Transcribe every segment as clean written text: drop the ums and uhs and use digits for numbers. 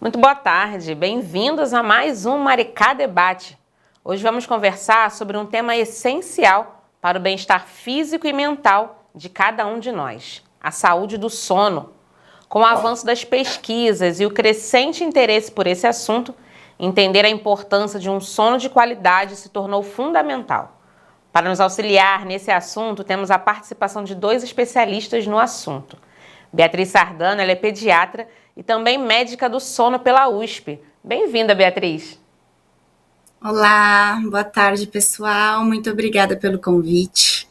Muito boa tarde, bem-vindos a mais um Maricá Debate. Hoje vamos conversar sobre um tema essencial para o bem-estar físico e mental de cada um de nós, a saúde do sono. Com o avanço das pesquisas e o crescente interesse por esse assunto, entender a importância de um sono de qualidade se tornou fundamental. Para nos auxiliar nesse assunto, temos a participação de dois especialistas no assunto. Beatriz Sardano, ela é pediatra e também médica do sono pela USP. Bem-vinda, Beatriz. Olá, boa tarde, pessoal. Muito obrigada pelo convite.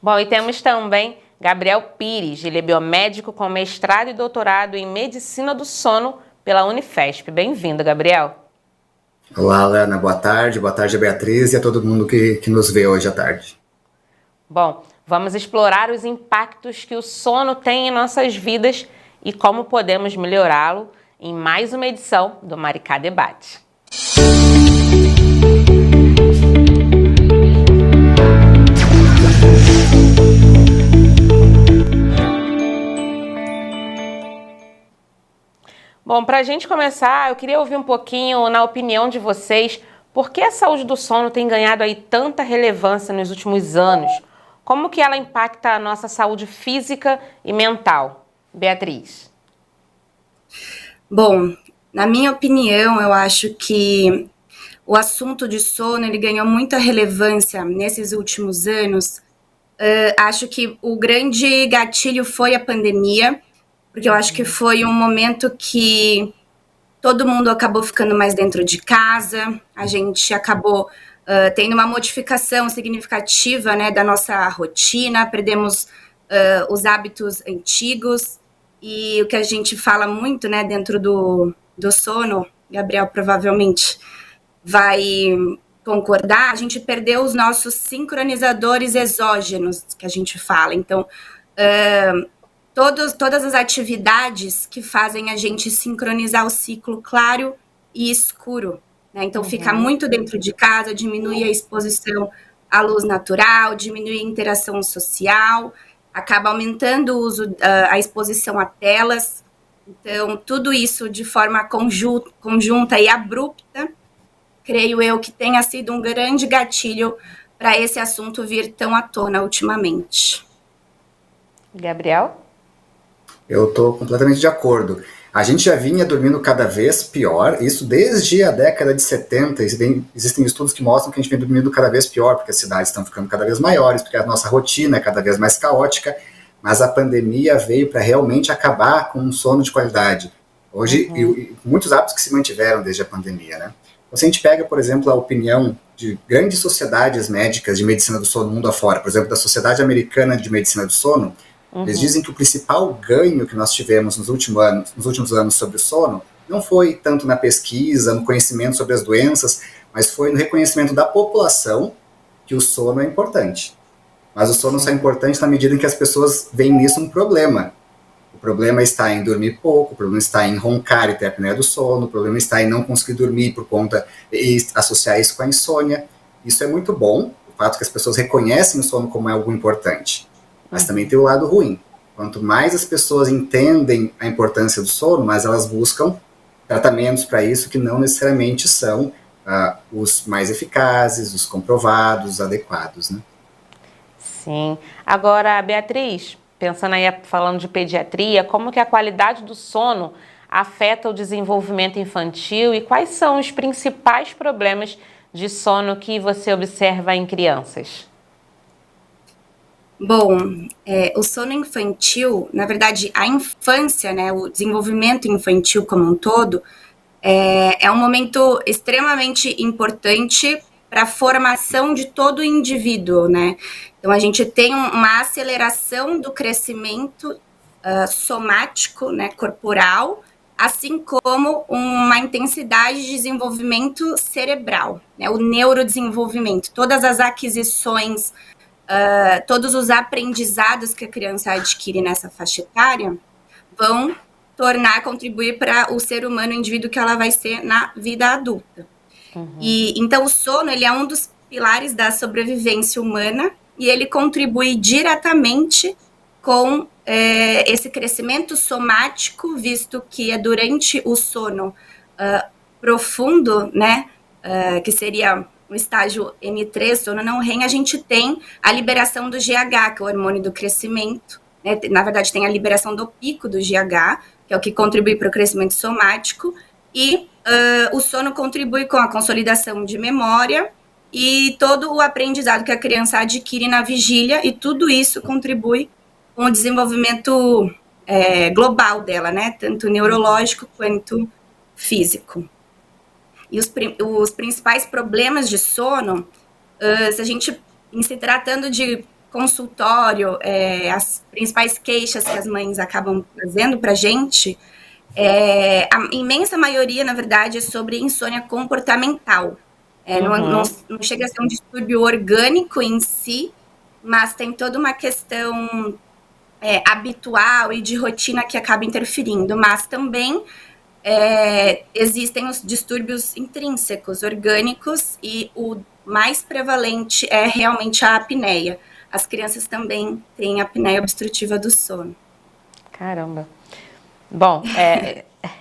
Bom, e temos também Gabriel Pires, ele é biomédico com mestrado e doutorado em medicina do sono pela Unifesp. Bem-vindo, Gabriel. Olá, Lana, boa tarde, Beatriz e a todo mundo que nos vê hoje à tarde. Bom, vamos explorar os impactos que o sono tem em nossas vidas e como podemos melhorá-lo em mais uma edição do Maricá Debate. Bom, para a gente começar, eu queria ouvir um pouquinho, na opinião de vocês, por que a saúde do sono tem ganhado aí tanta relevância nos últimos anos? Como que ela impacta a nossa saúde física e mental? Beatriz. Bom, na minha opinião, eu acho que o assunto de sono ele ganhou muita relevância nesses últimos anos. Acho que o grande gatilho foi a pandemia, porque eu acho que foi um momento que todo mundo acabou ficando mais dentro de casa, a gente acabou tendo uma modificação significativa, né, da nossa rotina, perdemos os hábitos antigos, e o que a gente fala muito, né, dentro do sono, Gabriel provavelmente vai concordar, a gente perdeu os nossos sincronizadores exógenos, que a gente fala. Então, todas as atividades que fazem a gente sincronizar o ciclo claro e escuro, né? Então, ficar muito dentro de casa, diminui a exposição à luz natural, diminui a interação social, acaba aumentando o uso, a exposição a telas. Então, tudo isso de forma conjunta e abrupta, creio eu que tenha sido um grande gatilho para esse assunto vir tão à tona ultimamente. Gabriel? Eu estou completamente de acordo. A gente já vinha dormindo cada vez pior, isso desde a década de 70, existem estudos que mostram que a gente vem dormindo cada vez pior, porque as cidades estão ficando cada vez maiores, porque a nossa rotina é cada vez mais caótica, mas a pandemia veio para realmente acabar com um sono de qualidade. Hoje, e muitos hábitos que se mantiveram desde a pandemia, né? Então, se a gente pega, por exemplo, a opinião de grandes sociedades médicas de medicina do sono mundo afora, por exemplo, da Sociedade Americana de Medicina do Sono, eles dizem que o principal ganho que nós tivemos nos últimos anos sobre o sono não foi tanto na pesquisa, no conhecimento sobre as doenças, mas foi no reconhecimento da população que o sono é importante. Mas o sono só é importante na medida em que as pessoas veem nisso um problema. O problema está em dormir pouco, o problema está em roncar e ter apneia do sono, o problema está em não conseguir dormir por conta e associar isso com a insônia. Isso é muito bom, o fato que as pessoas reconhecem o sono como algo importante. Mas também tem o lado ruim. Quanto mais as pessoas entendem a importância do sono, mais elas buscam tratamentos para isso que não necessariamente são os mais eficazes, os comprovados, os adequados, né? Sim. Agora, Beatriz, pensando aí, falando de pediatria, como que a qualidade do sono afeta o desenvolvimento infantil e quais são os principais problemas de sono que você observa em crianças? Bom, o sono infantil, na verdade, a infância, né, o desenvolvimento infantil como um todo, é um momento extremamente importante para a formação de todo o indivíduo, né? Então, a gente tem uma aceleração do crescimento somático, né, corporal, assim como uma intensidade de desenvolvimento cerebral, né, o neurodesenvolvimento, todas as aquisições, todos os aprendizados que a criança adquire nessa faixa etária vão contribuir para o ser humano, o indivíduo que ela vai ser na vida adulta. E então o sono ele é um dos pilares da sobrevivência humana e ele contribui diretamente com esse crescimento somático, visto que é durante o sono profundo, né, que seria o estágio M3, sono não REM, a gente tem a liberação do GH, que é o hormônio do crescimento, né? Na verdade, tem a liberação do pico do GH, que é o que contribui para o crescimento somático, e o sono contribui com a consolidação de memória e todo o aprendizado que a criança adquire na vigília, e tudo isso contribui com o desenvolvimento global dela, né? Tanto neurológico quanto físico. E os principais problemas de sono, se a gente, em se tratando de consultório, as principais queixas que as mães acabam trazendo para a gente, a imensa maioria, na verdade, é sobre insônia comportamental. Não chega a ser um distúrbio orgânico em si, mas tem toda uma questão habitual e de rotina que acaba interferindo, mas também existem os distúrbios intrínsecos, orgânicos, e o mais prevalente é realmente a apneia. As crianças também têm apneia obstrutiva do sono. Caramba. Bom,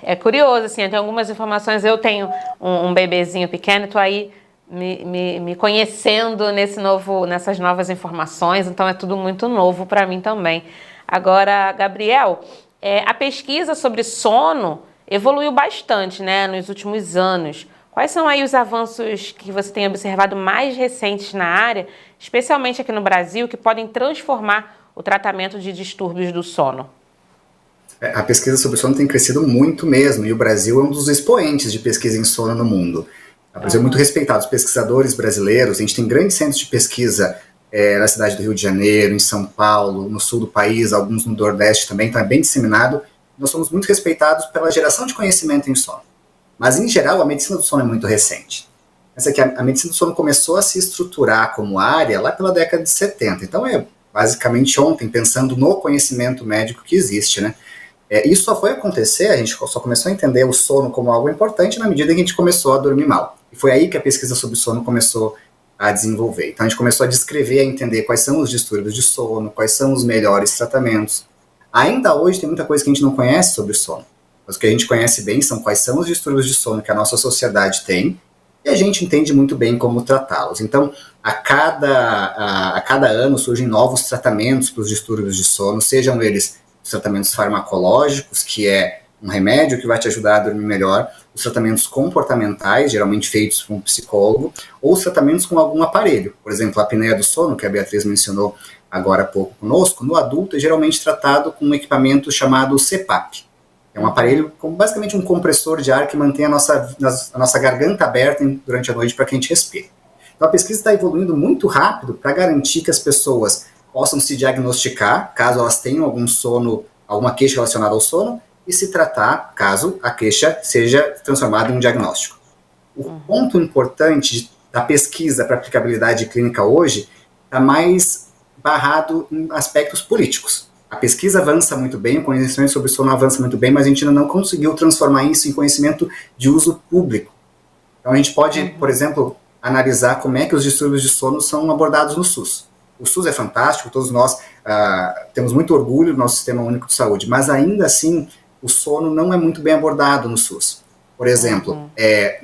é curioso, assim, tem algumas informações. Eu tenho um bebezinho pequeno, estou aí me conhecendo nessas novas informações, então é tudo muito novo para mim também. Agora, Gabriel, a pesquisa sobre sono evoluiu bastante, né, nos últimos anos. Quais são aí os avanços que você tem observado mais recentes na área, especialmente aqui no Brasil, que podem transformar o tratamento de distúrbios do sono? A pesquisa sobre sono tem crescido muito mesmo, e o Brasil é um dos expoentes de pesquisa em sono no mundo. O Brasil é muito respeitado. Os pesquisadores brasileiros, a gente tem grandes centros de pesquisa na cidade do Rio de Janeiro, em São Paulo, no sul do país, alguns no Nordeste também, então é bem disseminado. Nós somos muito respeitados pela geração de conhecimento em sono. Mas, em geral, a medicina do sono é muito recente. Essa aqui, a medicina do sono começou a se estruturar como área lá pela década de 70. Então, basicamente ontem, pensando no conhecimento médico que existe, né? Isso só foi acontecer, a gente só começou a entender o sono como algo importante na medida em que a gente começou a dormir mal. E foi aí que a pesquisa sobre sono começou a desenvolver. Então, a gente começou a descrever, a entender quais são os distúrbios de sono, quais são os melhores tratamentos. Ainda hoje tem muita coisa que a gente não conhece sobre sono. Mas o que a gente conhece bem são quais são os distúrbios de sono que a nossa sociedade tem, e a gente entende muito bem como tratá-los. Então, a cada ano surgem novos tratamentos para os distúrbios de sono, sejam eles os tratamentos farmacológicos, que é um remédio que vai te ajudar a dormir melhor, os tratamentos comportamentais, geralmente feitos por um psicólogo, ou os tratamentos com algum aparelho. Por exemplo, a apneia do sono, que a Beatriz mencionou agora há pouco conosco, no adulto é geralmente tratado com um equipamento chamado CPAP. É um aparelho, basicamente um compressor de ar que mantém a nossa garganta aberta durante a noite para que a gente respire. Então a pesquisa está evoluindo muito rápido para garantir que as pessoas possam se diagnosticar, caso elas tenham alguma queixa relacionada ao sono, e se tratar, caso a queixa seja transformada em um diagnóstico. O ponto importante da pesquisa para aplicabilidade clínica hoje está mais barrado em aspectos políticos. A pesquisa avança muito bem, o conhecimento sobre sono avança muito bem, mas a gente ainda não conseguiu transformar isso em conhecimento de uso público. Então a gente pode, por exemplo, analisar como é que os distúrbios de sono são abordados no SUS. O SUS é fantástico, todos nós temos muito orgulho do nosso Sistema Único de Saúde, mas ainda assim o sono não é muito bem abordado no SUS. Por exemplo,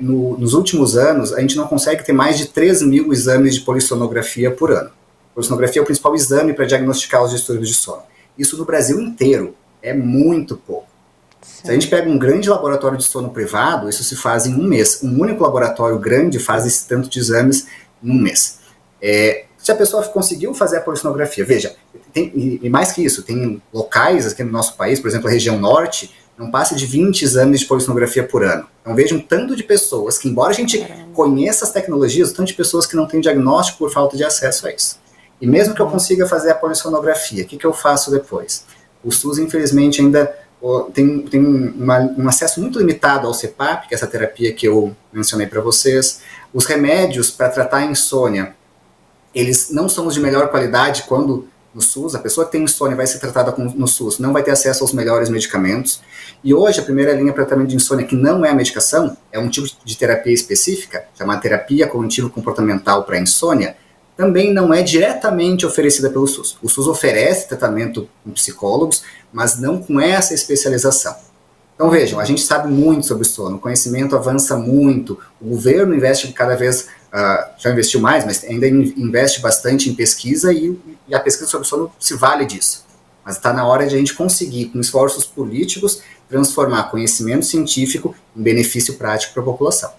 nos últimos anos, a gente não consegue ter mais de 3 mil exames de polissonografia por ano. A polissonografia é o principal exame para diagnosticar os distúrbios de sono. Isso no Brasil inteiro é muito pouco. Sim. Se a gente pega um grande laboratório de sono privado, isso se faz em um mês. Um único laboratório grande faz esse tanto de exames em um mês. Se a pessoa conseguiu fazer a polissonografia, veja, e mais que isso, tem locais aqui no nosso país, por exemplo, a região norte, não passa de 20 exames de polissonografia por ano. Então veja um tanto de pessoas que, embora a gente conheça as tecnologias, um tanto de pessoas que não têm diagnóstico por falta de acesso a isso. E mesmo que eu consiga fazer a polissonografia, o que eu faço depois? O SUS, infelizmente, ainda tem um acesso muito limitado ao CPAP, que é essa terapia que eu mencionei para vocês. Os remédios para tratar a insônia, eles não são os de melhor qualidade quando no SUS, a pessoa que tem insônia vai ser tratada no SUS, não vai ter acesso aos melhores medicamentos. E hoje a primeira linha para tratamento de insônia, que não é a medicação, é um tipo de terapia específica, chamada terapia cognitivo-comportamental para insônia, também não é diretamente oferecida pelo SUS. O SUS oferece tratamento com psicólogos, mas não com essa especialização. Então vejam, a gente sabe muito sobre sono, o conhecimento avança muito, o governo investe cada vez, já investiu mais, mas ainda investe bastante em pesquisa e a pesquisa sobre sono se vale disso. Mas está na hora de a gente conseguir, com esforços políticos, transformar conhecimento científico em benefício prático para a população.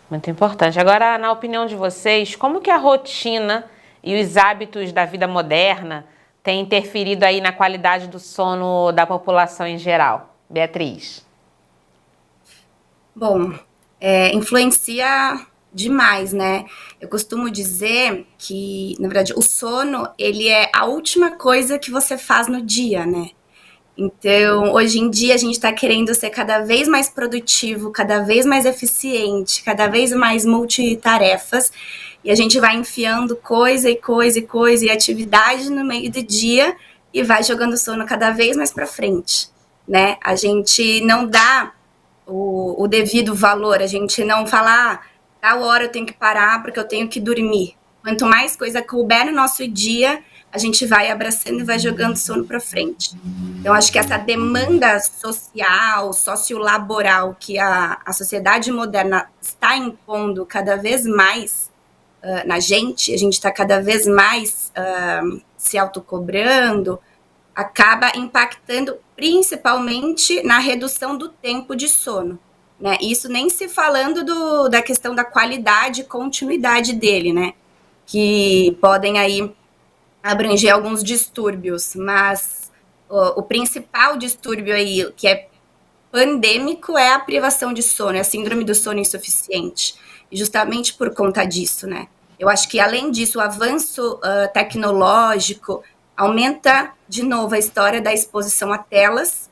Muito importante. Agora, na opinião de vocês, como que a rotina e os hábitos da vida moderna têm interferido aí na qualidade do sono da população em geral? Beatriz. Bom, influencia demais, né? Eu costumo dizer que, na verdade, o sono, ele é a última coisa que você faz no dia, né? Então, hoje em dia, a gente está querendo ser cada vez mais produtivo, cada vez mais eficiente, cada vez mais multitarefas, e a gente vai enfiando coisa e atividade no meio do dia e vai jogando o sono cada vez mais para frente, né? A gente não dá o devido valor, a gente não fala, tal hora eu tenho que parar porque eu tenho que dormir. Quanto mais coisa couber no nosso dia, a gente vai abraçando e vai jogando sono para frente. Então, acho que essa demanda social, sociolaboral que a sociedade moderna está impondo cada vez mais na gente, a gente está cada vez mais se autocobrando, acaba impactando principalmente na redução do tempo de sono, né? Isso nem se falando da questão da qualidade e continuidade dele, né? Que podem aí abranger alguns distúrbios, mas o principal distúrbio aí, que é pandêmico, é a privação de sono, é a síndrome do sono insuficiente. E justamente por conta disso, né? Eu acho que, além disso, o avanço tecnológico aumenta, de novo, a história da exposição a telas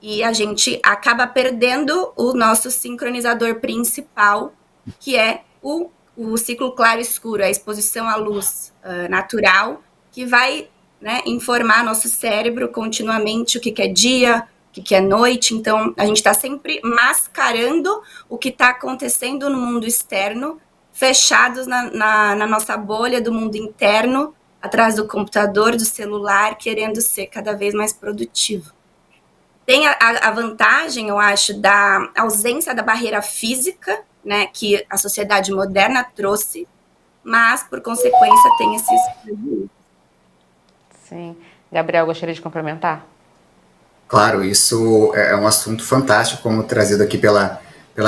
e a gente acaba perdendo o nosso sincronizador principal, que é o ciclo claro-escuro, a exposição à luz natural, que vai, né, informar nosso cérebro continuamente o que é dia, o que é noite. Então, a gente está sempre mascarando o que está acontecendo no mundo externo, fechados na nossa bolha do mundo interno, atrás do computador, do celular, querendo ser cada vez mais produtivo. Tem a vantagem, eu acho, da ausência da barreira física, né, que a sociedade moderna trouxe, mas, por consequência, tem esses prejuízos. Sim. Gabriel, gostaria de complementar? Claro, isso é um assunto fantástico, como trazido aqui pela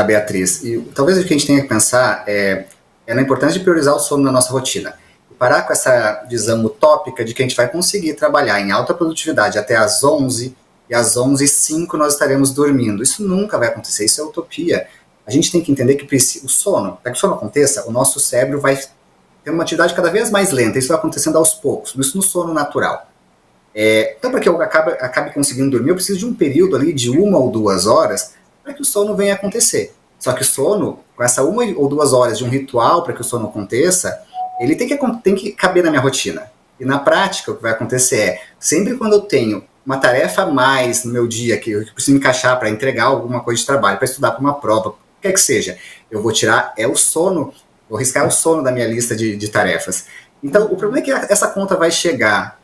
Beatriz. E talvez o que a gente tenha que pensar é na importância de priorizar o sono na nossa rotina. E parar com essa visão utópica de que a gente vai conseguir trabalhar em alta produtividade até às 11, e às 11h05 nós estaremos dormindo. Isso nunca vai acontecer, isso é utopia. A gente tem que entender que o sono, para que o sono aconteça, o nosso cérebro vai ter uma atividade cada vez mais lenta. Isso vai acontecendo aos poucos, isso no sono natural. Então, para que eu acabe conseguindo dormir, eu preciso de um período ali de 1 ou 2 horas para que o sono venha acontecer. Só que o sono, com essa 1 ou 2 horas de um ritual para que o sono aconteça, ele tem que caber na minha rotina. E na prática, o que vai acontecer é, sempre quando eu tenho uma tarefa a mais no meu dia, que eu preciso encaixar para entregar alguma coisa de trabalho, para estudar para uma prova, o que quer que seja, eu vou tirar o sono, vou riscar o sono da minha lista de tarefas. Então, o problema é que essa conta vai chegar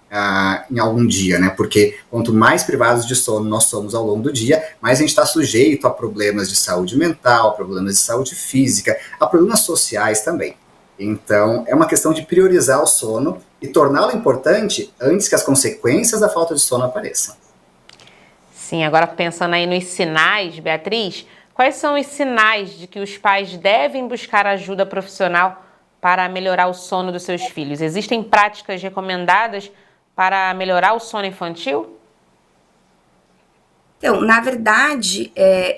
em algum dia, né? Porque quanto mais privados de sono nós somos ao longo do dia, mais a gente está sujeito a problemas de saúde mental, problemas de saúde física, a problemas sociais também. Então, é uma questão de priorizar o sono e torná-lo importante antes que as consequências da falta de sono apareçam. Sim, agora pensando aí nos sinais, Beatriz, quais são os sinais de que os pais devem buscar ajuda profissional para melhorar o sono dos seus filhos? Existem práticas recomendadas para melhorar o sono infantil? Então, na verdade,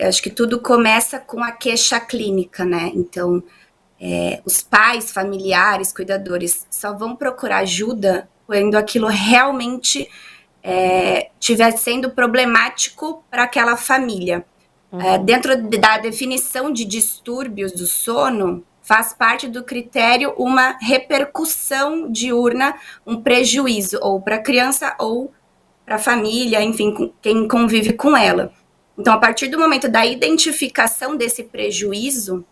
acho que tudo começa com a queixa clínica, né? Então, os pais, familiares, cuidadores só vão procurar ajuda quando aquilo realmente estiver sendo problemático para aquela família. Dentro da definição de distúrbios do sono, faz parte do critério uma repercussão diurna, um prejuízo, ou para a criança ou para a família, enfim, quem convive com ela. Então, a partir do momento da identificação desse prejuízo,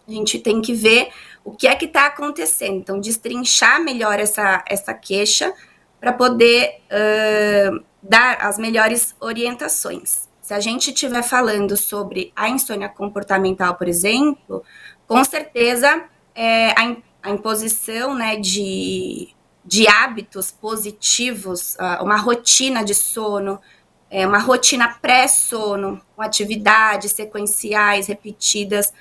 a gente tem que ver o que é que está acontecendo. Então, destrinchar melhor essa queixa para poder dar as melhores orientações. Se a gente estiver falando sobre a insônia comportamental, por exemplo, com certeza a imposição, né, de hábitos positivos, uma rotina de sono, uma rotina pré-sono, com atividades sequenciais, repetidas,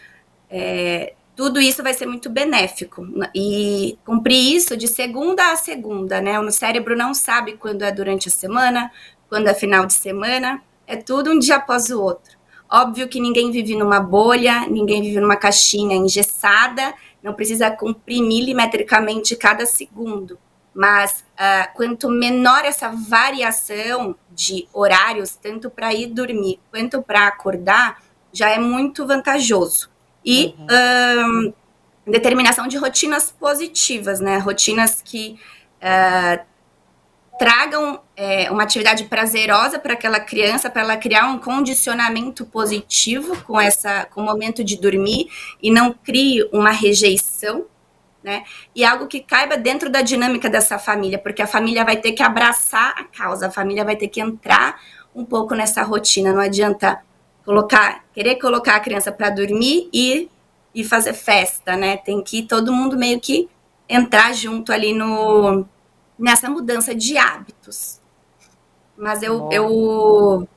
tudo isso vai ser muito benéfico. E cumprir isso de segunda a segunda, né? O cérebro não sabe quando é durante a semana, quando é final de semana, é tudo um dia após o outro. Óbvio que ninguém vive numa bolha, ninguém vive numa caixinha engessada, não precisa cumprir milimetricamente cada segundo. Mas quanto menor essa variação de horários, tanto para ir dormir quanto para acordar, já é muito vantajoso. E determinação de rotinas positivas, né? Rotinas que tragam uma atividade prazerosa para aquela criança, para ela criar um condicionamento positivo com o momento de dormir e não crie uma rejeição, né? E algo que caiba dentro da dinâmica dessa família, porque a família vai ter que abraçar a causa, a família vai ter que entrar um pouco nessa rotina, não adianta querer colocar a criança para dormir e fazer festa, né? Tem que todo mundo meio que entrar junto ali nessa mudança de hábitos. Mas eu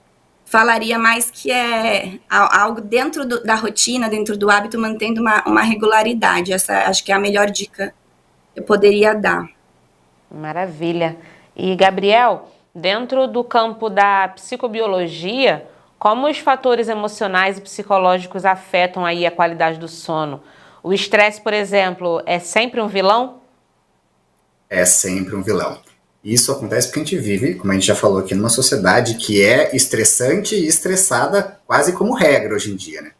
falaria mais que é algo dentro da rotina, dentro do hábito, mantendo uma regularidade. Essa acho que é a melhor dica que eu poderia dar. Maravilha. E, Gabriel, dentro do campo da psicobiologia, como os fatores emocionais e psicológicos afetam aí a qualidade do sono? O estresse, por exemplo, é sempre um vilão? É sempre um vilão. Isso acontece porque a gente vive, como a gente já falou aqui, numa sociedade que é estressante e estressada quase como regra hoje em dia, né?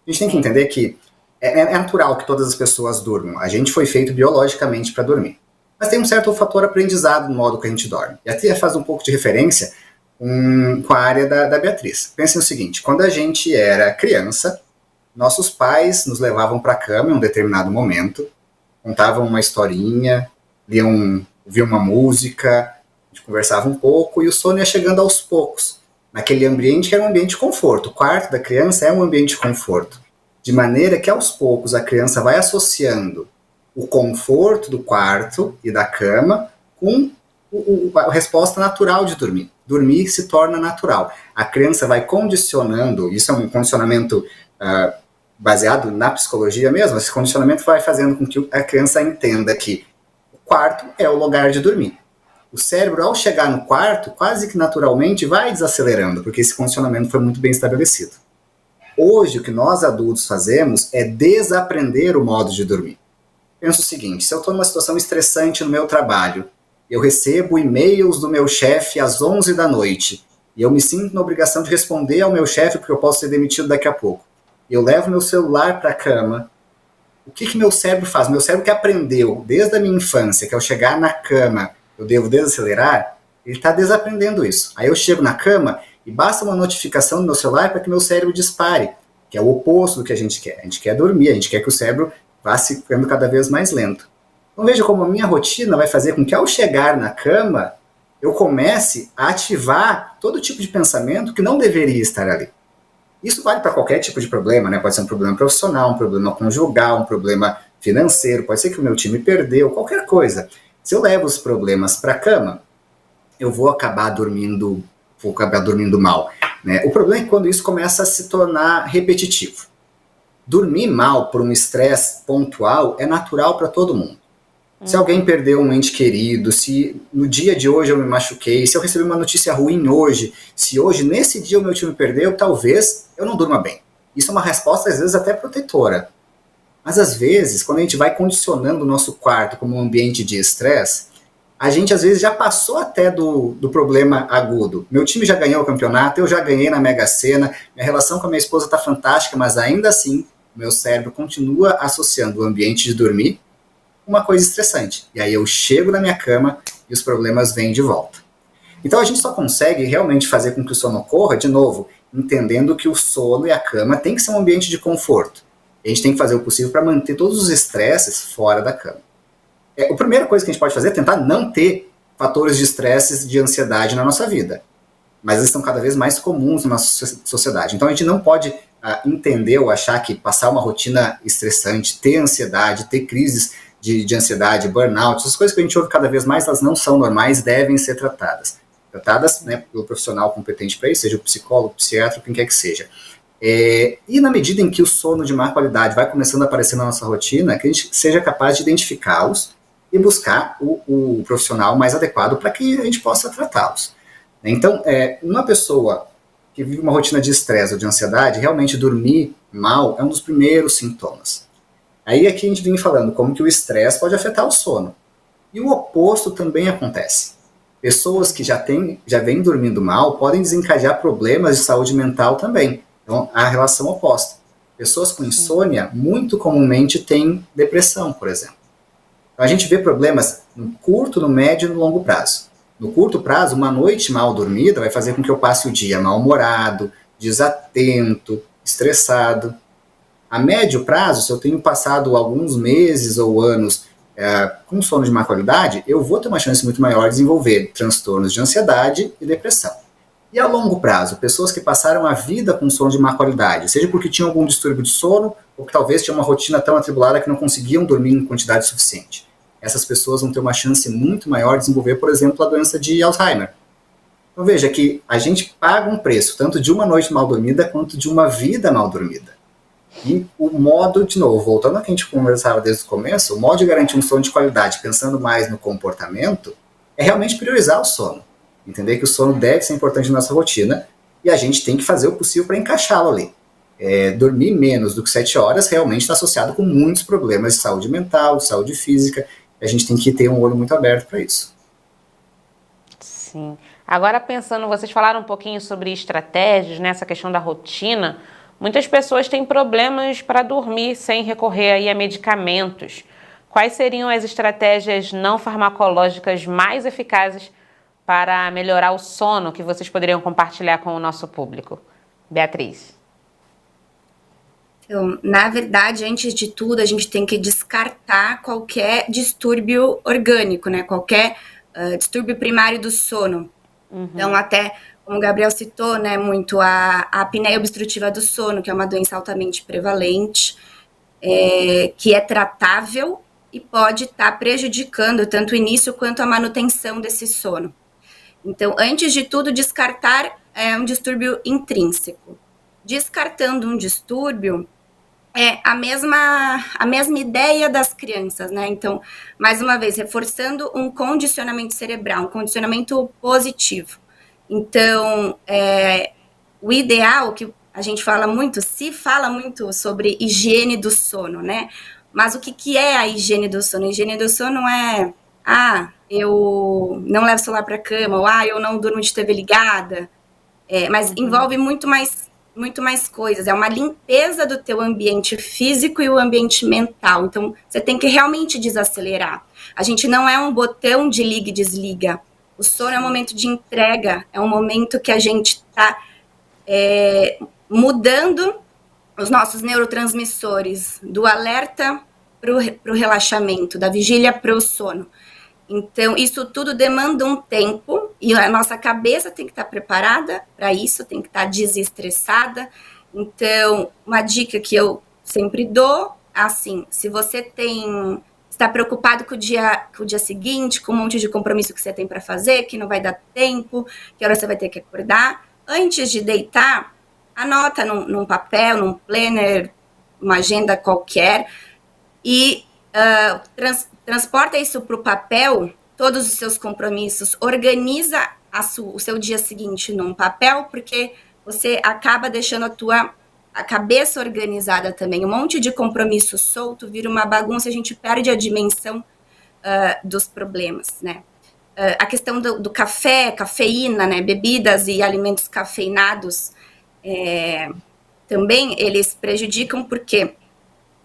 A gente tem que entender que é natural que todas as pessoas durmam. A gente foi feito biologicamente para dormir. Mas tem um certo fator aprendizado no modo que a gente dorme. E até faz um pouco de referência com a área da Beatriz. Pensem o seguinte, quando a gente era criança, nossos pais nos levavam para a cama em um determinado momento, contavam uma historinha, ouviam uma música, a gente conversava um pouco e o sono ia chegando aos poucos, naquele ambiente que era um ambiente de conforto. O quarto da criança é um ambiente de conforto, de maneira que aos poucos a criança vai associando o conforto do quarto e da cama com a resposta natural de dormir. Dormir se torna natural. A criança vai condicionando, isso é um condicionamento baseado na psicologia mesmo, esse condicionamento vai fazendo com que a criança entenda que o quarto é o lugar de dormir. O cérebro, ao chegar no quarto, quase que naturalmente vai desacelerando, porque esse condicionamento foi muito bem estabelecido. Hoje, o que nós adultos fazemos é desaprender o modo de dormir. Pensa o seguinte, se eu estou numa situação estressante no meu trabalho, eu recebo e-mails do meu chefe às 11 da noite, e eu me sinto na obrigação de responder ao meu chefe porque eu posso ser demitido daqui a pouco. Eu levo meu celular para a cama. O que meu cérebro faz? Meu cérebro que aprendeu desde a minha infância, que ao chegar na cama eu devo desacelerar, ele está desaprendendo isso. Aí eu chego na cama e basta uma notificação no meu celular para que meu cérebro dispare, que é o oposto do que a gente quer. A gente quer dormir, a gente quer que o cérebro vá ficando cada vez mais lento. Então veja como a minha rotina vai fazer com que ao chegar na cama, eu comece a ativar todo tipo de pensamento que não deveria estar ali. Isso vale para qualquer tipo de problema, né? Pode ser um problema profissional, um problema conjugal, um problema financeiro, pode ser que o meu time perdeu, qualquer coisa. Se eu levo os problemas para a cama, eu vou acabar dormindo mal, né? O problema é que quando isso começa a se tornar repetitivo. Dormir mal por um estresse pontual é natural para todo mundo. Se alguém perdeu um ente querido, se no dia de hoje eu me machuquei, se eu recebi uma notícia ruim hoje, se hoje, nesse dia, o meu time perdeu, talvez eu não durma bem. Isso é uma resposta, às vezes, até protetora. Mas, às vezes, quando a gente vai condicionando o nosso quarto como um ambiente de estresse, a gente, às vezes, já passou até do problema agudo. Meu time já ganhou o campeonato, eu já ganhei na Mega Sena, minha relação com a minha esposa está fantástica, mas ainda assim, o meu cérebro continua associando o ambiente de dormir uma coisa estressante. E aí eu chego na minha cama e os problemas vêm de volta. Então a gente só consegue realmente fazer com que o sono ocorra, de novo, entendendo que o sono e a cama tem que ser um ambiente de conforto. a gente tem que fazer o possível para manter todos os estresses fora da cama. A primeira coisa que a gente pode fazer é tentar não ter fatores de estresse, de ansiedade na nossa vida. Mas eles estão cada vez mais comuns na nossa sociedade. Então a gente não pode entender ou achar que passar uma rotina estressante, ter ansiedade, ter crises de ansiedade, burnout, essas coisas que a gente ouve cada vez mais, elas não são normais, devem ser tratadas. Tratadas, né, pelo profissional competente para isso, seja o psicólogo, o psiquiatra, quem quer que seja. E na medida em que o sono de má qualidade vai começando a aparecer na nossa rotina, que a gente seja capaz de identificá-los e buscar o profissional mais adequado para que a gente possa tratá-los. Então, uma pessoa que vive uma rotina de estresse ou de ansiedade, realmente dormir mal é um dos primeiros sintomas. Aí aqui a gente vem falando como que o estresse pode afetar o sono. E o oposto também acontece. Pessoas que já vêm dormindo mal podem desencadear problemas de saúde mental também. Então, a relação oposta. Pessoas com insônia muito comumente têm depressão, por exemplo. Então, a gente vê problemas no curto, no médio e no longo prazo. No curto prazo, uma noite mal dormida vai fazer com que eu passe o dia mal-humorado, desatento, estressado. A médio prazo, se eu tenho passado alguns meses ou anos com sono de má qualidade, eu vou ter uma chance muito maior de desenvolver transtornos de ansiedade e depressão. E a longo prazo, pessoas que passaram a vida com sono de má qualidade, seja porque tinham algum distúrbio de sono, ou que talvez tinham uma rotina tão atribulada que não conseguiam dormir em quantidade suficiente. Essas pessoas vão ter uma chance muito maior de desenvolver, por exemplo, a doença de Alzheimer. Então veja que a gente paga um preço, tanto de uma noite mal dormida, quanto de uma vida mal dormida. E o modo, de novo, voltando ao que a gente conversava desde o começo, o modo de garantir um sono de qualidade, pensando mais no comportamento, é realmente priorizar o sono. Entender que o sono deve ser importante na nossa rotina e a gente tem que fazer o possível para encaixá-lo ali. Dormir menos do que 7 horas realmente está associado com muitos problemas de saúde mental, de saúde física, e a gente tem que ter um olho muito aberto para isso. Sim. Agora pensando, vocês falaram um pouquinho sobre estratégias, nessa questão da rotina. Muitas pessoas têm problemas para dormir sem recorrer aí a medicamentos. Quais seriam as estratégias não farmacológicas mais eficazes para melhorar o sono que vocês poderiam compartilhar com o nosso público? Beatriz. Então, na verdade, antes de tudo, a gente tem que descartar qualquer distúrbio orgânico, né? Qualquer distúrbio primário do sono. Uhum. Então, até, como o Gabriel citou, né, muito a apneia obstrutiva do sono, que é uma doença altamente prevalente, que é tratável e pode estar prejudicando tanto o início quanto a manutenção desse sono. Então, antes de tudo, descartar um distúrbio intrínseco. Descartando um distúrbio, a mesma ideia das crianças, né? Então, mais uma vez, reforçando um condicionamento cerebral, um condicionamento positivo. Então, o ideal, que a gente se fala muito sobre higiene do sono, né? Mas o que é a higiene do sono? A higiene do sono é, eu não levo o celular para a cama, ou eu não durmo de TV ligada, mas envolve muito mais coisas, é uma limpeza do teu ambiente físico e o ambiente mental. Então, você tem que realmente desacelerar. A gente não é um botão de liga e desliga. O sono é um momento de entrega, é um momento que a gente está mudando os nossos neurotransmissores do alerta para o relaxamento, da vigília para o sono. Então, isso tudo demanda um tempo e a nossa cabeça tem que estar preparada para isso, tem que estar desestressada. Então, uma dica que eu sempre dou, assim, se você está preocupado com o dia seguinte, com um monte de compromisso que você tem para fazer, que não vai dar tempo, que hora você vai ter que acordar, antes de deitar, anota num papel, num planner, uma agenda qualquer, e transporta isso para o papel, todos os seus compromissos, organiza o seu dia seguinte num papel, porque você acaba deixando a cabeça organizada também. Um monte de compromisso solto vira uma bagunça, a gente perde a dimensão dos problemas, né? A questão do café, cafeína, né? Bebidas e alimentos cafeinados também eles prejudicam, porque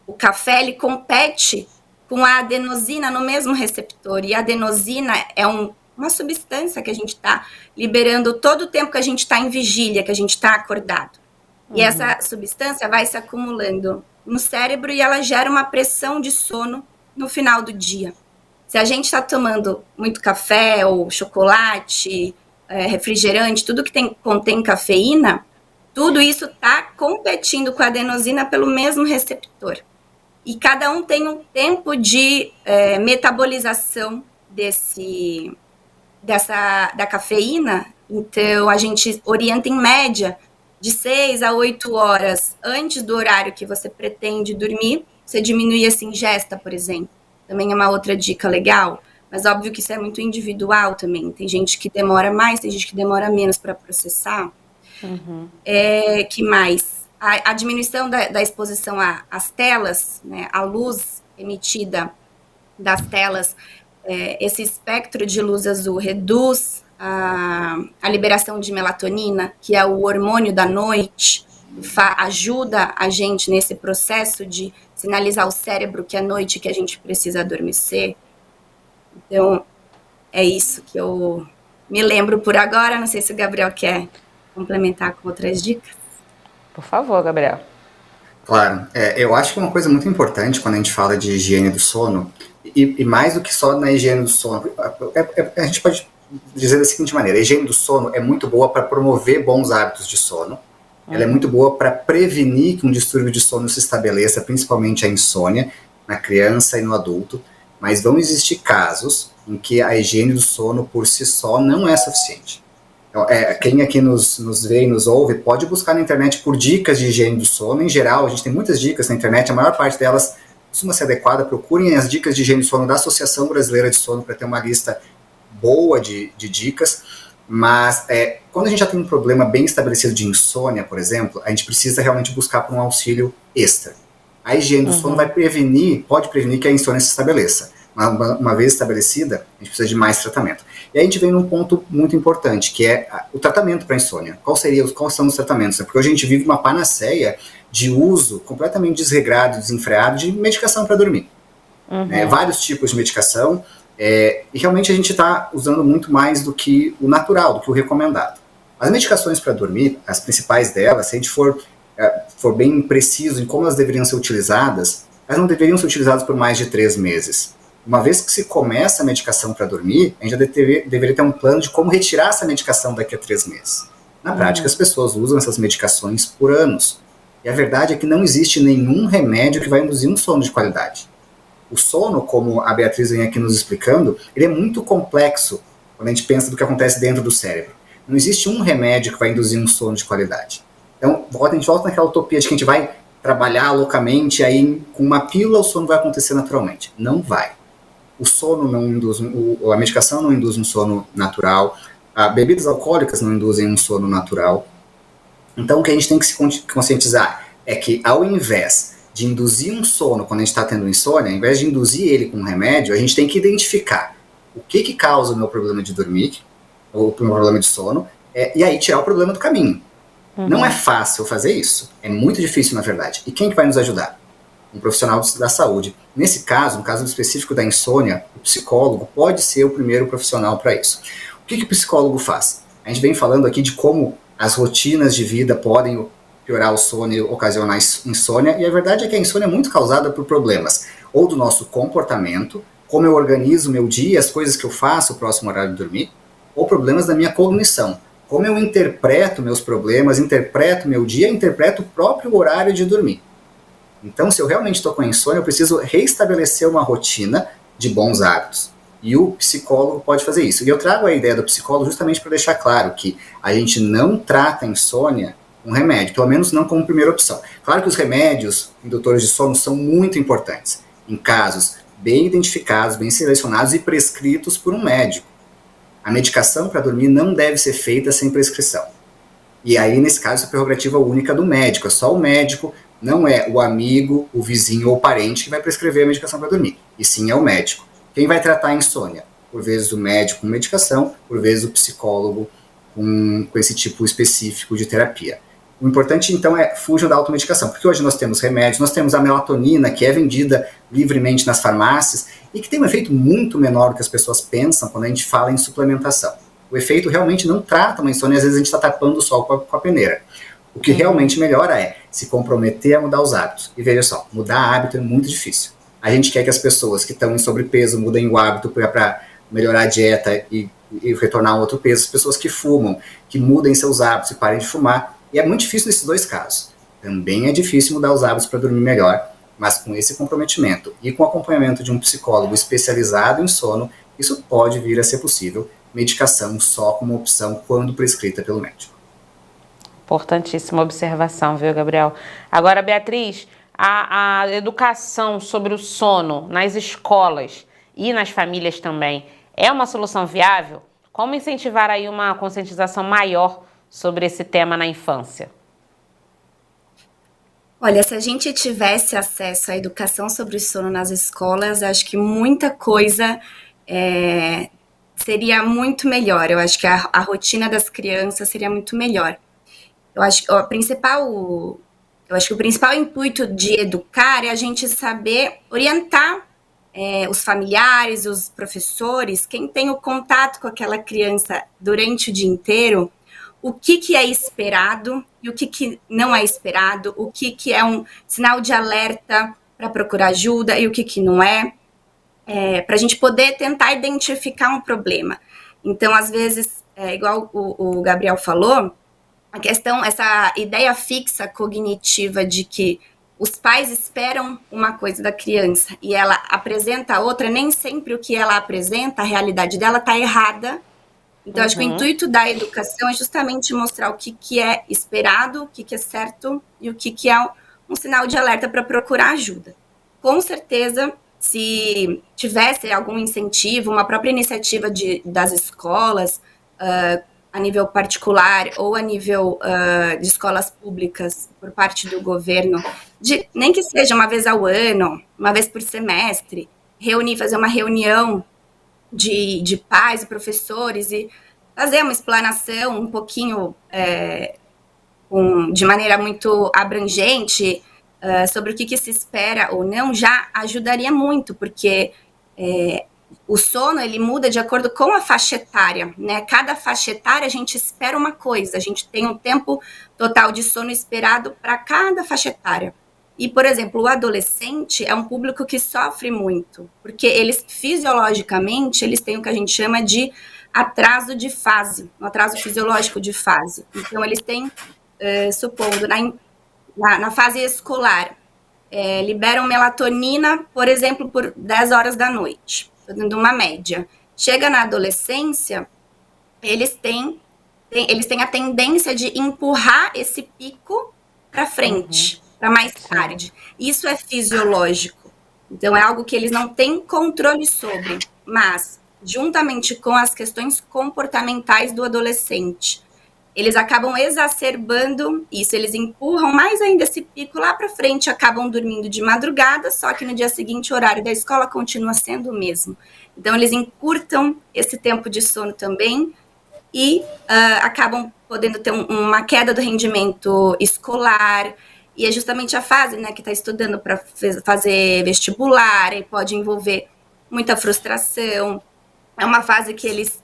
o café ele compete com a adenosina no mesmo receptor, e a adenosina é uma substância que a gente está liberando todo o tempo que a gente está em vigília, que a gente está acordado. E essa substância vai se acumulando no cérebro e ela gera uma pressão de sono no final do dia. Se a gente está tomando muito café ou chocolate, refrigerante, tudo que contém cafeína, tudo isso está competindo com a adenosina pelo mesmo receptor. E cada um tem um tempo de metabolização da cafeína. Então, a gente orienta em média de 6 a 8 horas antes do horário que você pretende dormir, você diminuir essa ingesta, por exemplo. Também é uma outra dica legal, mas óbvio que isso é muito individual também. Tem gente que demora mais, tem gente que demora menos para processar. Uhum. Que mais? A diminuição da exposição às telas, né, a luz emitida das telas, esse espectro de luz azul reduz a liberação de melatonina, que é o hormônio da noite, ajuda a gente nesse processo de sinalizar ao cérebro que é noite, que a gente precisa adormecer. Então, é isso que eu me lembro por agora. Não sei se o Gabriel quer complementar com outras dicas. Por favor, Gabriel. Claro, eu acho que uma coisa muito importante quando a gente fala de higiene do sono, e mais do que só na higiene do sono, a gente pode dizer da seguinte maneira: a higiene do sono é muito boa para promover bons hábitos de sono, ela é muito boa para prevenir que um distúrbio de sono se estabeleça, principalmente a insônia, na criança e no adulto, mas vão existir casos em que a higiene do sono por si só não é suficiente. Então, quem aqui nos vê e nos ouve pode buscar na internet por dicas de higiene do sono. Em geral, a gente tem muitas dicas na internet, a maior parte delas costuma ser adequada. Procurem as dicas de higiene do sono da Associação Brasileira de Sono para ter uma lista boa de dicas. Mas quando a gente já tem um problema bem estabelecido de insônia, por exemplo, a gente precisa realmente buscar por um auxílio extra. A higiene do sono pode prevenir que a insônia se estabeleça. Uma vez estabelecida, a gente precisa de mais tratamento. E aí a gente vem num ponto muito importante, que é o tratamento para a insônia. Quais são os tratamentos? Porque hoje a gente vive uma panaceia de uso completamente desregrado, desenfreado de medicação para dormir. Vários tipos de medicação, e realmente a gente está usando muito mais do que o natural, do que o recomendado. As medicações para dormir, as principais delas, se a gente for bem preciso em como elas deveriam ser utilizadas, elas não deveriam ser utilizadas por mais de 3 meses. Uma vez que se começa a medicação para dormir, a gente já deveria ter um plano de como retirar essa medicação daqui a 3 meses. Na prática, as pessoas usam essas medicações por anos. E a verdade é que não existe nenhum remédio que vai induzir um sono de qualidade. O sono, como a Beatriz vem aqui nos explicando, ele é muito complexo quando a gente pensa do que acontece dentro do cérebro. Não existe um remédio que vai induzir um sono de qualidade. Então, a gente volta naquela utopia de que a gente vai trabalhar loucamente, aí com uma pílula o sono vai acontecer naturalmente. Não vai. O sono não induz, a medicação não induz um sono natural, bebidas alcoólicas não induzem um sono natural. Então o que a gente tem que se conscientizar é que ao invés de induzir um sono quando a gente está tendo insônia, ao invés de induzir ele com um remédio, a gente tem que identificar o que causa o meu problema de dormir, ou o meu problema de sono, e aí tirar o problema do caminho. Não é fácil fazer isso, é muito difícil na verdade. E quem que vai nos ajudar? Um profissional da saúde. Nesse caso, no caso específico da insônia, o psicólogo pode ser o primeiro profissional para isso. O que o psicólogo faz? A gente vem falando aqui de como as rotinas de vida podem piorar o sono e ocasionar insônia, e a verdade é que a insônia é muito causada por problemas, ou do nosso comportamento, como eu organizo meu dia, as coisas que eu faço próximo ao horário de dormir, ou problemas da minha cognição, como eu interpreto meus problemas, interpreto meu dia, interpreto o próprio horário de dormir. Então, se eu realmente estou com insônia, eu preciso reestabelecer uma rotina de bons hábitos. E o psicólogo pode fazer isso. E eu trago a ideia do psicólogo justamente para deixar claro que a gente não trata a insônia com remédio, pelo menos não como primeira opção. Claro que os remédios indutores de sono são muito importantes, em casos bem identificados, bem selecionados e prescritos por um médico. A medicação para dormir não deve ser feita sem prescrição. E aí, nesse caso, é a prerrogativa única do médico. É só o médico, não é o amigo, o vizinho ou o parente que vai prescrever a medicação para dormir. E sim é o médico. Quem vai tratar a insônia? Por vezes o médico com medicação, por vezes o psicólogo com esse tipo específico de terapia. O importante, então, é fujam da automedicação, porque hoje nós temos remédios, nós temos a melatonina, que é vendida livremente nas farmácias, e que tem um efeito muito menor do que as pessoas pensam quando a gente fala em suplementação. O efeito realmente não trata uma insônia, às vezes a gente está tapando o sol com a peneira. O que realmente melhora é se comprometer a mudar os hábitos. E veja só, mudar hábito é muito difícil. A gente quer que as pessoas que estão em sobrepeso mudem o hábito para melhorar a dieta e retornar a um outro peso. As pessoas que fumam, que mudem seus hábitos e parem de fumar. E é muito difícil nesses dois casos. Também é difícil mudar os hábitos para dormir melhor, mas com esse comprometimento e com o acompanhamento de um psicólogo especializado em sono, isso pode vir a ser possível. Medicação só como opção quando prescrita pelo médico. Importantíssima observação, viu, Gabriel? Agora, Beatriz, a educação sobre o sono nas escolas e nas famílias também é uma solução viável? Como incentivar aí uma conscientização maior sobre esse tema na infância? Olha, se a gente tivesse acesso à educação sobre o sono nas escolas, acho que muita coisa seria muito melhor. Eu acho que a rotina das crianças seria muito melhor. Eu acho que o principal intuito de educar é a gente saber orientar os familiares, os professores, quem tem o contato com aquela criança durante o dia inteiro, o que é esperado e o que não é esperado, o que é um sinal de alerta para procurar ajuda e o que não é, para a gente poder tentar identificar um problema. Então, às vezes, igual o Gabriel falou, a questão, essa ideia fixa cognitiva de que os pais esperam uma coisa da criança e ela apresenta outra, nem sempre o que ela apresenta, a realidade dela está errada. Então, acho que o intuito da educação é justamente mostrar o que é esperado, o que é certo e o que é um sinal de alerta para procurar ajuda. Com certeza, se tivesse algum incentivo, uma própria iniciativa das escolas, a nível particular ou a nível de escolas públicas por parte do governo, nem que seja uma vez ao ano, uma vez por semestre, fazer uma reunião de pais e professores e fazer uma explanação um pouquinho de maneira muito abrangente sobre o que se espera ou não, já ajudaria muito, porque o sono, ele muda de acordo com a faixa etária, né? Cada faixa etária a gente espera uma coisa, a gente tem um tempo total de sono esperado para cada faixa etária. E, por exemplo, o adolescente é um público que sofre muito, porque eles, fisiologicamente, eles têm o que a gente chama de atraso de fase, um atraso fisiológico de fase. Então, eles têm, supondo, na fase escolar, liberam melatonina, por exemplo, por 10 horas da noite. Estou dando uma média. Chega na adolescência, eles têm a tendência de empurrar esse pico para frente, para mais tarde. Isso é fisiológico. Então, é algo que eles não têm controle sobre. Mas, juntamente com as questões comportamentais do adolescente, eles acabam exacerbando isso, eles empurram mais ainda esse pico lá para frente, acabam dormindo de madrugada, só que no dia seguinte o horário da escola continua sendo o mesmo. Então, eles encurtam esse tempo de sono também e acabam podendo ter uma queda do rendimento escolar, e é justamente a fase, né, que está estudando para fazer vestibular, e pode envolver muita frustração, é uma fase que eles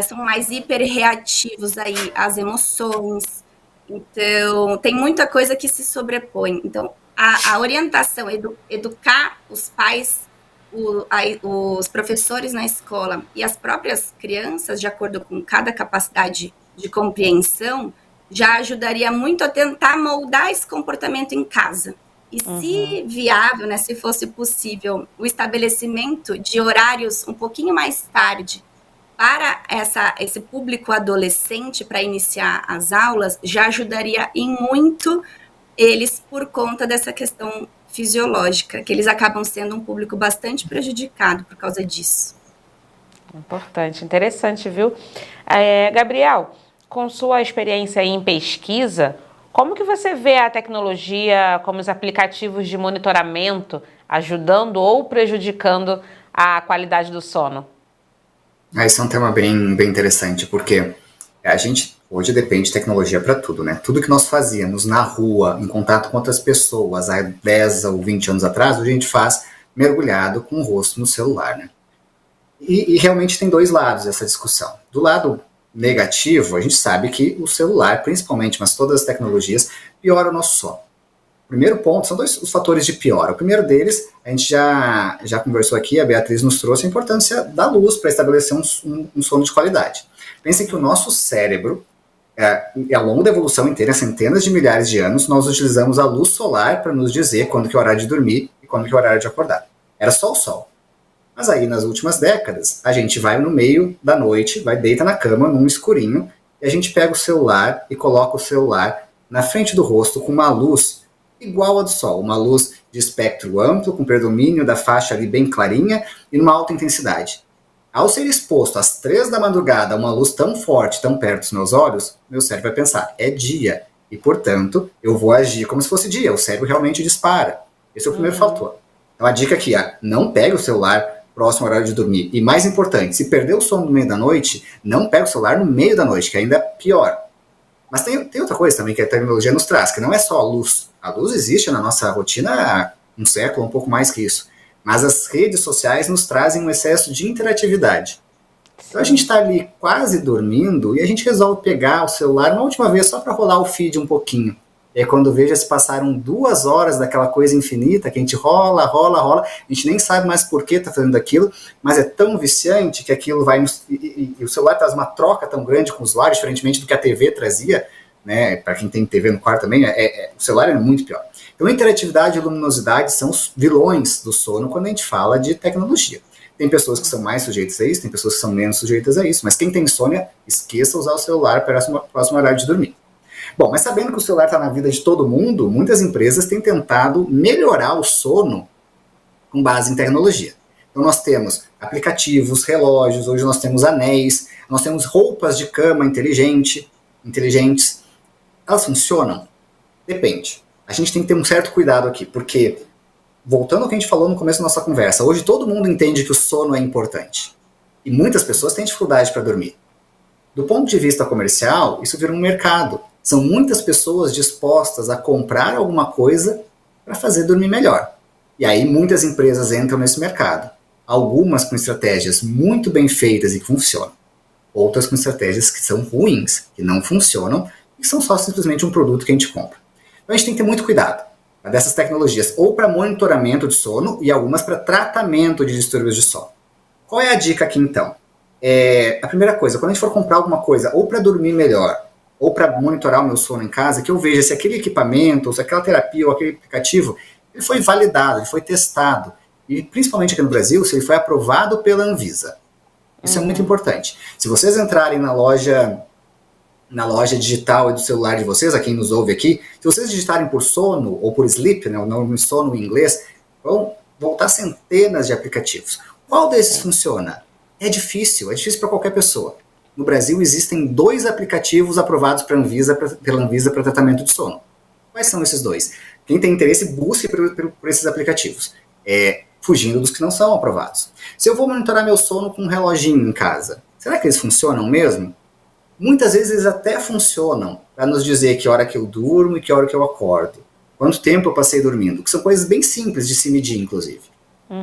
são mais hiperreativos aí às emoções. Então, tem muita coisa que se sobrepõe. Então, a orientação, educar os pais, os professores na escola e as próprias crianças, de acordo com cada capacidade de compreensão, já ajudaria muito a tentar moldar esse comportamento em casa. E se viável, né, se fosse possível, o estabelecimento de horários um pouquinho mais tarde, para esse público adolescente, para iniciar as aulas, já ajudaria em muito eles por conta dessa questão fisiológica, que eles acabam sendo um público bastante prejudicado por causa disso. Importante, interessante, viu? Gabriel, com sua experiência aí em pesquisa, como que você vê a tecnologia, como os aplicativos de monitoramento, ajudando ou prejudicando a qualidade do sono? Esse é um tema bem interessante, porque a gente hoje depende de tecnologia para tudo, né? Tudo que nós fazíamos na rua, em contato com outras pessoas, há 10 ou 20 anos atrás, a gente faz mergulhado com o rosto no celular, né? E realmente tem dois lados essa discussão. Do lado negativo, a gente sabe que o celular, principalmente, mas todas as tecnologias, piora o nosso sono. Primeiro ponto, são dois os fatores de piora. O primeiro deles, a gente já conversou aqui, a Beatriz nos trouxe a importância da luz para estabelecer um sono de qualidade. Pensem que o nosso cérebro, ao longo da evolução inteira, centenas de milhares de anos, nós utilizamos a luz solar para nos dizer quando que é o horário de dormir e quando que é o horário de acordar. Era só o sol. Mas aí, nas últimas décadas, a gente vai no meio da noite, deita na cama, num escurinho, e a gente pega o celular e coloca o celular na frente do rosto com uma luz igual a do sol, uma luz de espectro amplo, com predomínio da faixa ali bem clarinha e numa alta intensidade. Ao ser exposto às 3 da madrugada a uma luz tão forte, tão perto dos meus olhos, meu cérebro vai pensar, é dia, e portanto eu vou agir como se fosse dia, o cérebro realmente dispara. Esse é o primeiro fator. Então a dica aqui é, não pegue o celular próximo ao horário de dormir. E mais importante, se perder o sono no meio da noite, não pegue o celular no meio da noite, que ainda é pior. Mas tem outra coisa também que a tecnologia nos traz, que não é só a luz. A luz existe na nossa rotina há um século, um pouco mais que isso. Mas as redes sociais nos trazem um excesso de interatividade. Então a gente está ali quase dormindo e a gente resolve pegar o celular uma última vez só para rolar o feed um pouquinho. E aí quando veja se passaram 2 horas daquela coisa infinita que a gente rola, a gente nem sabe mais por que está fazendo aquilo, mas é tão viciante que aquilo vai... E o celular traz uma troca tão grande com o usuário, diferentemente do que a TV trazia, né? Para quem tem TV no quarto também, o celular é muito pior. Então interatividade e luminosidade são os vilões do sono quando a gente fala de tecnologia. Tem pessoas que são mais sujeitas a isso, tem pessoas que são menos sujeitas a isso, mas quem tem insônia, esqueça usar o celular para o próximo horário de dormir. Bom, mas sabendo que o celular está na vida de todo mundo, muitas empresas têm tentado melhorar o sono com base em tecnologia. Então nós temos aplicativos, relógios, hoje nós temos anéis, nós temos roupas de cama inteligentes. Elas funcionam? Depende. A gente tem que ter um certo cuidado aqui, porque, voltando ao que a gente falou no começo da nossa conversa, hoje todo mundo entende que o sono é importante. E muitas pessoas têm dificuldade para dormir. Do ponto de vista comercial, isso vira um mercado. São muitas pessoas dispostas a comprar alguma coisa para fazer dormir melhor. E aí muitas empresas entram nesse mercado. Algumas com estratégias muito bem feitas e que funcionam. Outras com estratégias que são ruins, que não funcionam e são só simplesmente um produto que a gente compra. Então a gente tem que ter muito cuidado dessas tecnologias, ou para monitoramento de sono e algumas para tratamento de distúrbios de sono. Qual é a dica aqui então? A primeira coisa, quando a gente for comprar alguma coisa, ou para dormir melhor, ou para monitorar o meu sono em casa, que eu veja se aquele equipamento, ou se aquela terapia, ou aquele aplicativo, ele foi validado, ele foi testado. E principalmente aqui no Brasil, se ele foi aprovado pela Anvisa. Isso é muito importante. Se vocês entrarem na loja digital do celular de vocês, a quem nos ouve aqui, se vocês digitarem por sono, ou por sleep, né, o nome sono em inglês, vão voltar centenas de aplicativos. Qual desses funciona? É difícil para qualquer pessoa. No Brasil existem 2 aplicativos aprovados pela Anvisa para tratamento de sono. Quais são esses 2? Quem tem interesse, busque por esses aplicativos, fugindo dos que não são aprovados. Se eu vou monitorar meu sono com um reloginho em casa, será que eles funcionam mesmo? Muitas vezes eles até funcionam para nos dizer que hora que eu durmo e que hora que eu acordo. Quanto tempo eu passei dormindo, que são coisas bem simples de se medir, inclusive.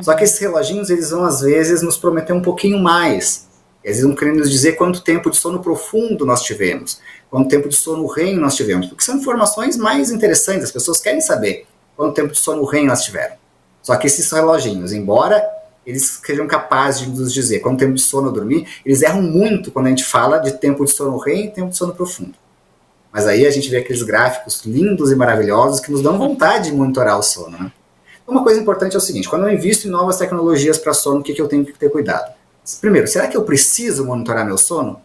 Só que esses reloginhos, eles vão às vezes nos prometer um pouquinho mais. Eles vão querendo nos dizer quanto tempo de sono profundo nós tivemos, quanto tempo de sono REM nós tivemos, porque são informações mais interessantes, as pessoas querem saber quanto tempo de sono REM nós tiveram. Só que esses reloginhos, embora eles sejam capazes de nos dizer quanto tempo de sono eu dormi, eles erram muito quando a gente fala de tempo de sono REM e tempo de sono profundo. Mas aí a gente vê aqueles gráficos lindos e maravilhosos que nos dão vontade de monitorar o sono, né? Uma coisa importante é o seguinte, quando eu invisto em novas tecnologias para sono, o que eu tenho que ter cuidado? Primeiro, será que eu preciso monitorar meu sono?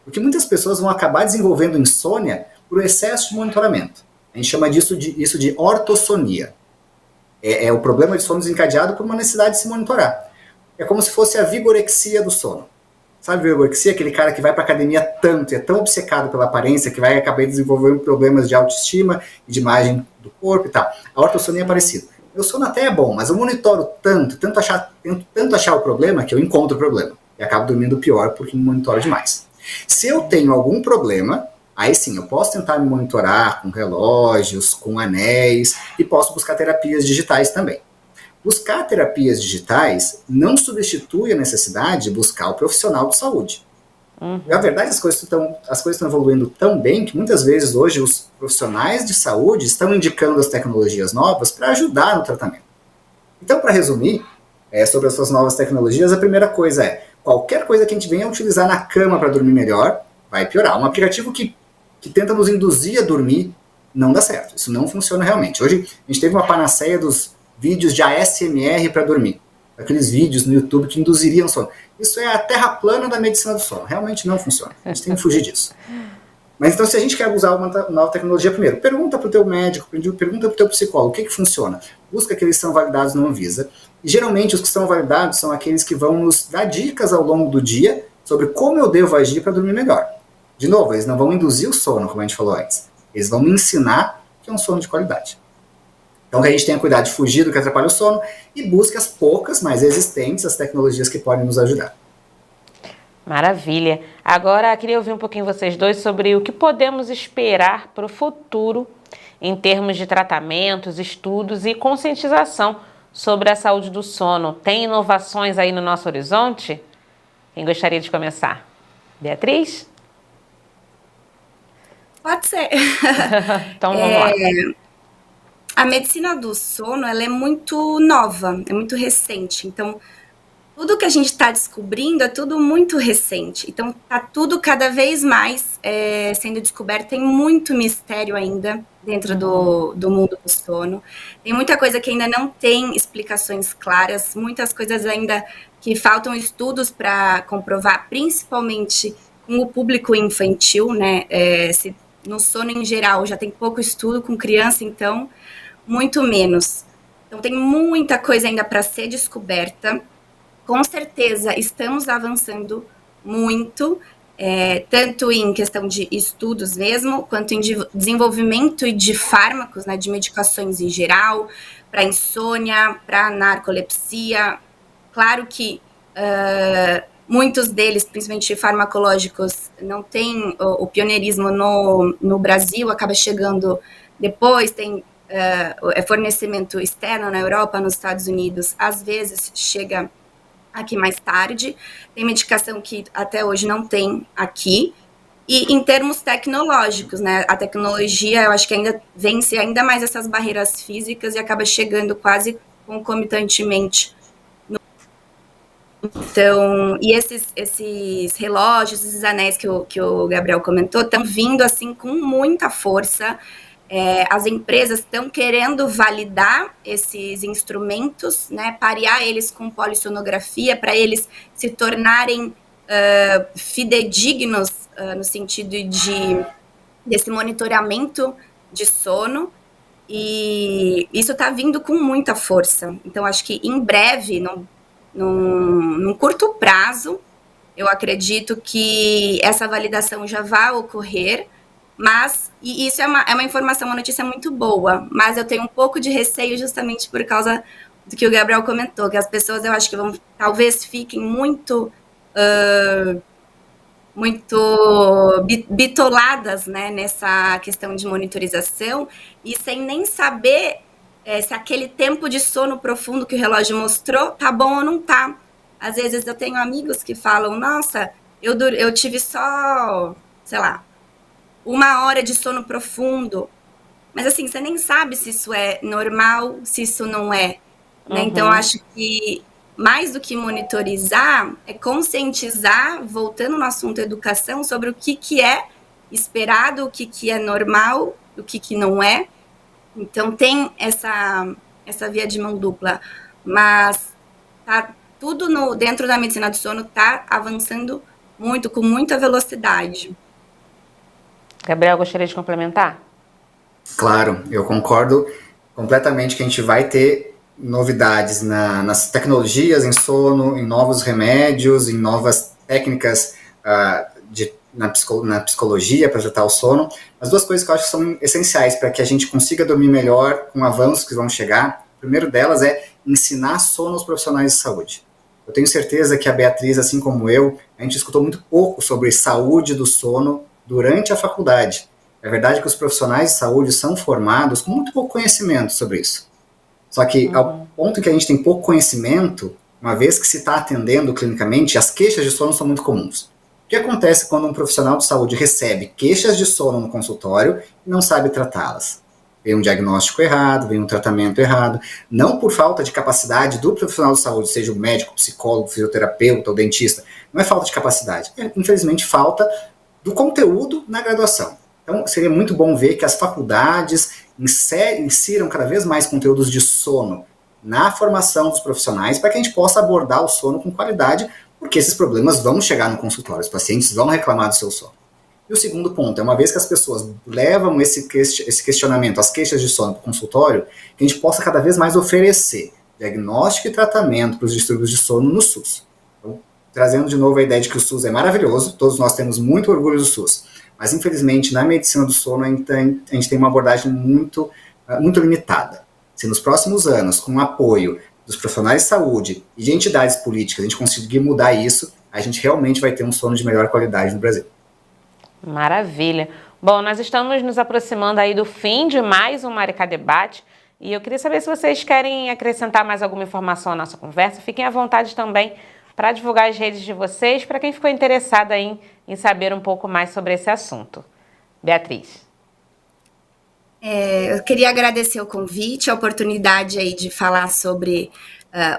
Porque muitas pessoas vão acabar desenvolvendo insônia por excesso de monitoramento. A gente chama isso de ortossonia. É o problema de sono desencadeado por uma necessidade de se monitorar. É como se fosse a vigorexia do sono. Sabe vigorexia? Aquele cara que vai para academia tanto, é tão obcecado pela aparência, que vai acabar desenvolvendo problemas de autoestima e de imagem do corpo e tal. A ortossonia é parecida. Meu sono até é bom, mas eu monitoro tento achar o problema, que eu encontro o problema. E acabo dormindo pior porque me monitoro demais. Se eu tenho algum problema, aí sim, eu posso tentar me monitorar com relógios, com anéis, e posso buscar terapias digitais também. Buscar terapias digitais não substitui a necessidade de buscar o profissional de saúde. Na verdade, as coisas estão evoluindo tão bem que muitas vezes hoje os profissionais de saúde estão indicando as tecnologias novas para ajudar no tratamento. Então, para resumir, sobre essas novas tecnologias, a primeira coisa é, qualquer coisa que a gente venha utilizar na cama para dormir melhor, vai piorar. Um aplicativo que tenta nos induzir a dormir, não dá certo. Isso não funciona realmente. Hoje, a gente teve uma panaceia dos vídeos de ASMR para dormir. Aqueles vídeos no YouTube que induziriam sono. Isso é a terra plana da medicina do sono. Realmente não funciona. A gente tem que fugir disso. Mas então, se a gente quer usar uma nova tecnologia, primeiro, pergunta para o teu médico, pergunta para o teu psicólogo, o que funciona? Busca que eles são validados no Anvisa. E geralmente os que são validados são aqueles que vão nos dar dicas ao longo do dia sobre como eu devo agir para dormir melhor. De novo, eles não vão induzir o sono, como a gente falou antes. Eles vão me ensinar que é um sono de qualidade. Então, que a gente tenha cuidado de fugir do que atrapalha o sono e busque as poucas, mas existentes, as tecnologias que podem nos ajudar. Maravilha. Agora, queria ouvir um pouquinho vocês dois sobre o que podemos esperar para o futuro em termos de tratamentos, estudos e conscientização sobre a saúde do sono. Tem inovações aí no nosso horizonte? Quem gostaria de começar? Beatriz? Pode ser. Então, vamos lá. A medicina do sono, ela é muito nova, é muito recente. Então, tudo que a gente está descobrindo é tudo muito recente. Então, está tudo cada vez mais sendo descoberto. Tem muito mistério ainda dentro do mundo do sono. Tem muita coisa que ainda não tem explicações claras. Muitas coisas ainda que faltam estudos para comprovar, principalmente com o público infantil, né? No sono em geral já tem pouco estudo, com criança, então, muito menos. Então, tem muita coisa ainda para ser descoberta. Com certeza, estamos avançando muito, tanto em questão de estudos mesmo, quanto em desenvolvimento de fármacos, né, de medicações em geral, para insônia, para narcolepsia. Claro que muitos deles, principalmente farmacológicos, não tem o pioneirismo no Brasil, acaba chegando depois, tem fornecimento externo na Europa, nos Estados Unidos, às vezes chega aqui mais tarde. Tem medicação que até hoje não tem aqui. E em termos tecnológicos, né, a tecnologia, eu acho que ainda vence ainda mais essas barreiras físicas e acaba chegando quase concomitantemente. Então, e esses relógios, esses anéis que o Gabriel comentou, estão vindo assim com muita força. As empresas estão querendo validar esses instrumentos, né, parear eles com polissonografia, para eles se tornarem fidedignos no sentido desse monitoramento de sono, e isso está vindo com muita força. Então, acho que em breve, num curto prazo, eu acredito que essa validação já vai ocorrer. Mas, e isso é uma informação, uma notícia muito boa, mas eu tenho um pouco de receio justamente por causa do que o Gabriel comentou, que as pessoas, eu acho que talvez fiquem muito bitoladas, né, nessa questão de monitorização, e sem nem saber se aquele tempo de sono profundo que o relógio mostrou tá bom ou não tá. Às vezes eu tenho amigos que falam, nossa, eu tive só, sei lá, 1 hora de sono profundo, mas assim, você nem sabe se isso é normal, se isso não é, né? Então, eu acho que mais do que monitorizar, é conscientizar, voltando no assunto educação, sobre o que é esperado, o que é normal, o que não é. Então, tem essa via de mão dupla, mas tá tudo dentro da medicina do sono está avançando muito, com muita velocidade. Gabriel, gostaria de complementar? Claro, eu concordo completamente que a gente vai ter novidades nas tecnologias em sono, em novos remédios, em novas técnicas na psicologia para tratar o sono. As duas coisas que eu acho que são essenciais para que a gente consiga dormir melhor com avanços que vão chegar. O primeiro delas é ensinar sono aos profissionais de saúde. Eu tenho certeza que a Beatriz, assim como eu, a gente escutou muito pouco sobre saúde do sono durante a faculdade. É verdade que os profissionais de saúde são formados com muito pouco conhecimento sobre isso. Só que, ao ponto que a gente tem pouco conhecimento, uma vez que se está atendendo clinicamente, as queixas de sono são muito comuns. O que acontece quando um profissional de saúde recebe queixas de sono no consultório e não sabe tratá-las? Vem um diagnóstico errado, vem um tratamento errado, não por falta de capacidade do profissional de saúde, seja o médico, psicólogo, fisioterapeuta ou dentista, não é falta de capacidade, é infelizmente falta do conteúdo na graduação. Então, seria muito bom ver que as faculdades insiram cada vez mais conteúdos de sono na formação dos profissionais para que a gente possa abordar o sono com qualidade, porque esses problemas vão chegar no consultório, os pacientes vão reclamar do seu sono. E o segundo ponto é, uma vez que as pessoas levam esse questionamento, as queixas de sono para o consultório, que a gente possa cada vez mais oferecer diagnóstico e tratamento para os distúrbios de sono no SUS. Então, trazendo de novo a ideia de que o SUS é maravilhoso, todos nós temos muito orgulho do SUS, mas infelizmente na medicina do sono a gente tem uma abordagem muito limitada. Se nos próximos anos, com o apoio dos profissionais de saúde e de entidades políticas, a gente conseguir mudar isso, a gente realmente vai ter um sono de melhor qualidade no Brasil. Maravilha. Bom, nós estamos nos aproximando aí do fim de mais um Maricá Debate e eu queria saber se vocês querem acrescentar mais alguma informação à nossa conversa. Fiquem à vontade também para divulgar as redes de vocês, para quem ficou interessado em saber um pouco mais sobre esse assunto. Beatriz. Eu queria agradecer o convite, a oportunidade aí de falar sobre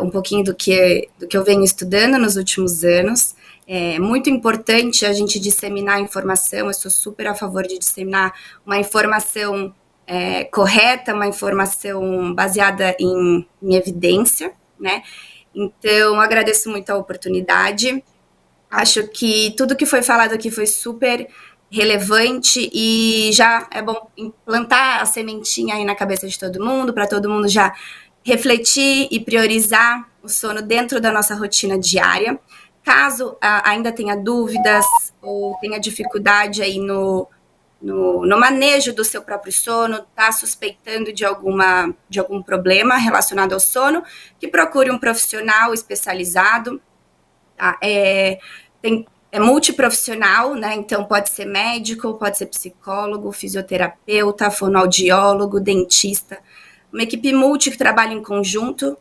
um pouquinho do que eu venho estudando nos últimos anos. É muito importante a gente disseminar informação, eu sou super a favor de disseminar uma informação correta, uma informação baseada em evidência, né? Então, agradeço muito a oportunidade. Acho que tudo que foi falado aqui foi super relevante e já é bom implantar a sementinha aí na cabeça de todo mundo, para todo mundo já refletir e priorizar o sono dentro da nossa rotina diária. Caso ainda tenha dúvidas ou tenha dificuldade aí no manejo do seu próprio sono, está suspeitando de algum problema relacionado ao sono, que procure um profissional especializado. Tá? É multiprofissional, né? Então pode ser médico, pode ser psicólogo, fisioterapeuta, fonoaudiólogo, dentista, uma equipe multi que trabalha em conjunto.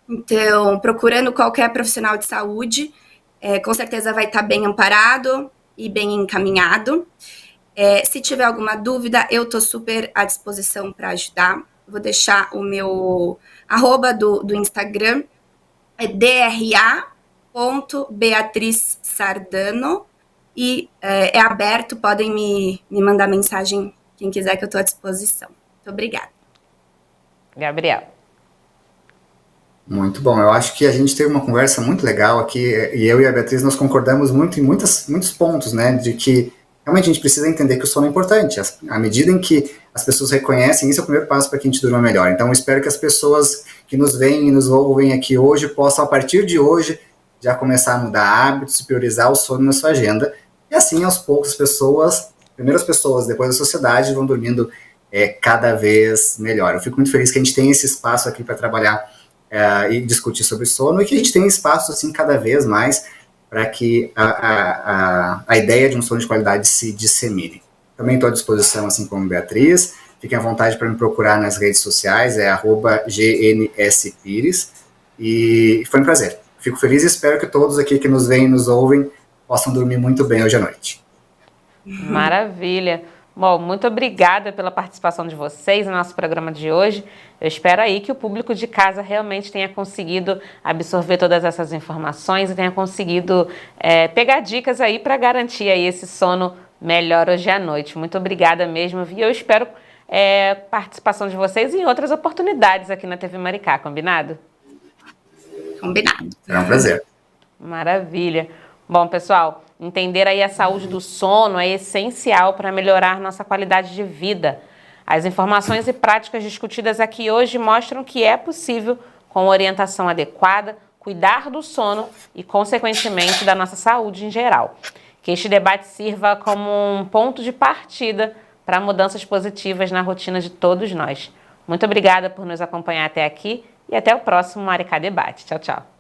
Então, procurando qualquer profissional de saúde, com certeza vai estar bem amparado e bem encaminhado. Se tiver alguma dúvida, eu estou super à disposição para ajudar. Vou deixar o meu arroba do Instagram, é dra.beatrizsardano, e é aberto, podem me mandar mensagem, quem quiser, que eu estou à disposição. Muito obrigada. Gabriel. Muito bom, eu acho que a gente teve uma conversa muito legal aqui, e eu e a Beatriz nós concordamos muito em muitos pontos, né, de que realmente a gente precisa entender que o sono é importante. À medida em que as pessoas reconhecem, isso é o primeiro passo para que a gente durma melhor. Então eu espero que as pessoas que nos veem e nos ouvem aqui hoje possam, a partir de hoje, já começar a mudar hábitos, priorizar o sono na sua agenda, e assim aos poucos primeiro as pessoas, depois a sociedade, vão dormindo cada vez melhor. Eu fico muito feliz que a gente tem esse espaço aqui para trabalhar e discutir sobre sono, e que a gente tenha espaço assim cada vez mais para que a ideia de um sono de qualidade se dissemine. Também estou à disposição, assim como Beatriz, fiquem à vontade para me procurar nas redes sociais, @GNSPires, e foi um prazer. Fico feliz e espero que todos aqui que nos veem e nos ouvem possam dormir muito bem hoje à noite. Maravilha. Bom, muito obrigada pela participação de vocês no nosso programa de hoje. Eu espero aí que o público de casa realmente tenha conseguido absorver todas essas informações e tenha conseguido pegar dicas aí para garantir aí esse sono melhor hoje à noite. Muito obrigada mesmo, e eu espero participação de vocês em outras oportunidades aqui na TV Maricá, combinado? Combinado. É um prazer. Maravilha. Bom, pessoal, entender aí a saúde do sono é essencial para melhorar nossa qualidade de vida. As informações e práticas discutidas aqui hoje mostram que é possível, com orientação adequada, cuidar do sono e, consequentemente, da nossa saúde em geral. Que este debate sirva como um ponto de partida para mudanças positivas na rotina de todos nós. Muito obrigada por nos acompanhar até aqui e até o próximo Maricá Debate. Tchau, tchau.